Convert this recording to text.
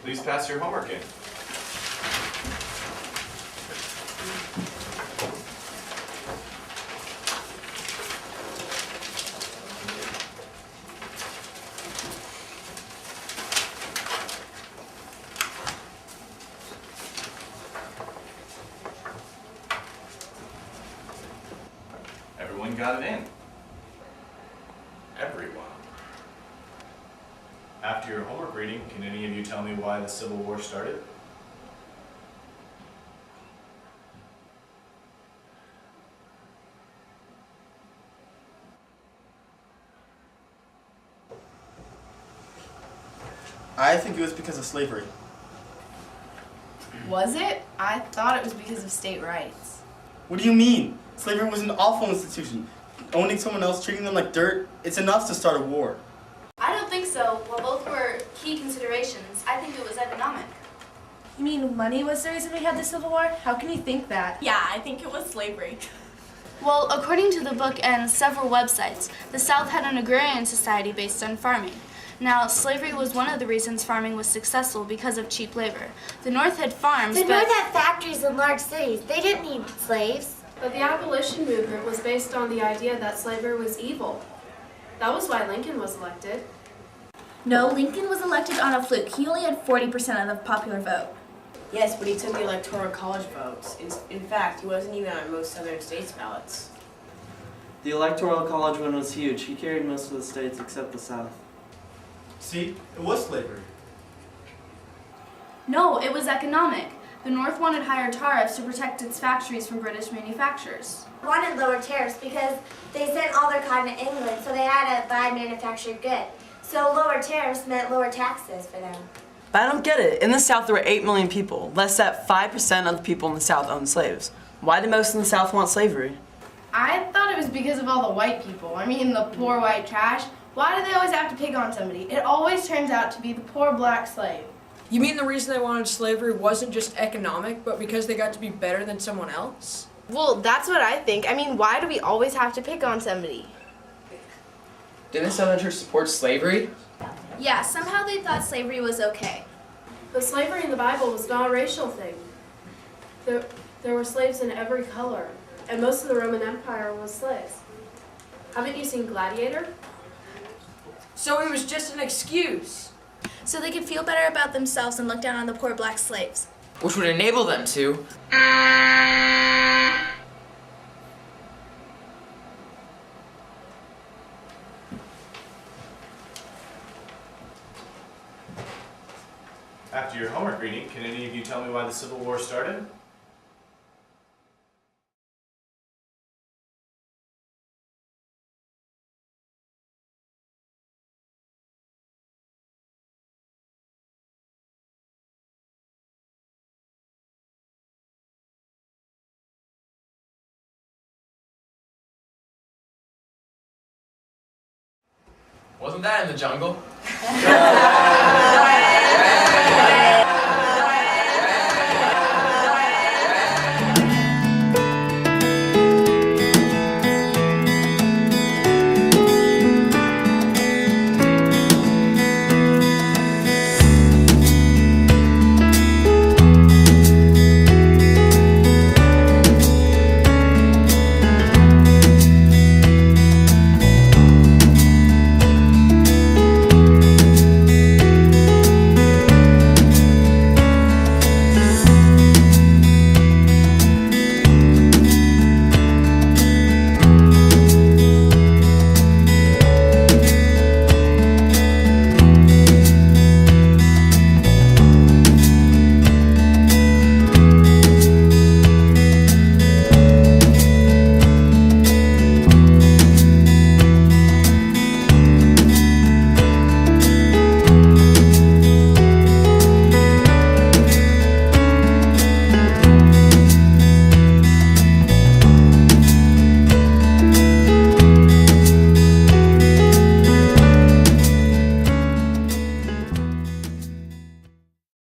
Please pass your homework in. Everyone got it in. Everyone. After your homework reading, can any of you tell me why the Civil War started? I think it was because of slavery. Was it? I thought it was because of state rights. What do you mean? Slavery was an awful institution. Owning someone else, treating them like dirt, it's enough to start a war. I don't think so. While both were key considerations, I think it was economic. You mean money was the reason we had the Civil War? How can you think that? Yeah, I think it was slavery. Well, according to the book and several websites, the South had an agrarian society based on farming. Now, slavery was one of the reasons farming was successful because of cheap labor. The North had farms, The North had factories in large cities. They didn't need slaves. But the abolition movement was based on the idea that slavery was evil. That was why Lincoln was elected. No, Lincoln was elected on a fluke. He only had 40% of the popular vote. Yes, but he took the Electoral College votes. In fact, he wasn't even on most southern states' ballots. The Electoral College win was huge. He carried most of the states except the South. See, it was slavery. No, it was economic. The North wanted higher tariffs to protect its factories from British manufacturers. Wanted lower tariffs because they sent all their cotton to England, so they had to buy manufactured goods. So lower tariffs meant lower taxes for them. But I don't get it. In the South, there were 8 million people. Less than 5% of the people in the South owned slaves. Why did most in the South want slavery? I thought it was because of all the white people. I mean, the poor white trash. Why do they always have to pick on somebody? It always turns out to be the poor black slave. You mean the reason they wanted slavery wasn't just economic, but because they got to be better than someone else? Well, that's what I think. I mean, why do we always have to pick on somebody? Didn't the Southerners support slavery? Yeah, somehow they thought slavery was okay. But slavery in the Bible was not a racial thing. There were slaves in every color, and most of the Roman Empire was slaves. Haven't you seen Gladiator? So it was just an excuse. So they could feel better about themselves and look down on the poor black slaves. Which would enable them to. After your homework reading, can any of you tell me why the Civil War started? Wasn't that in the jungle?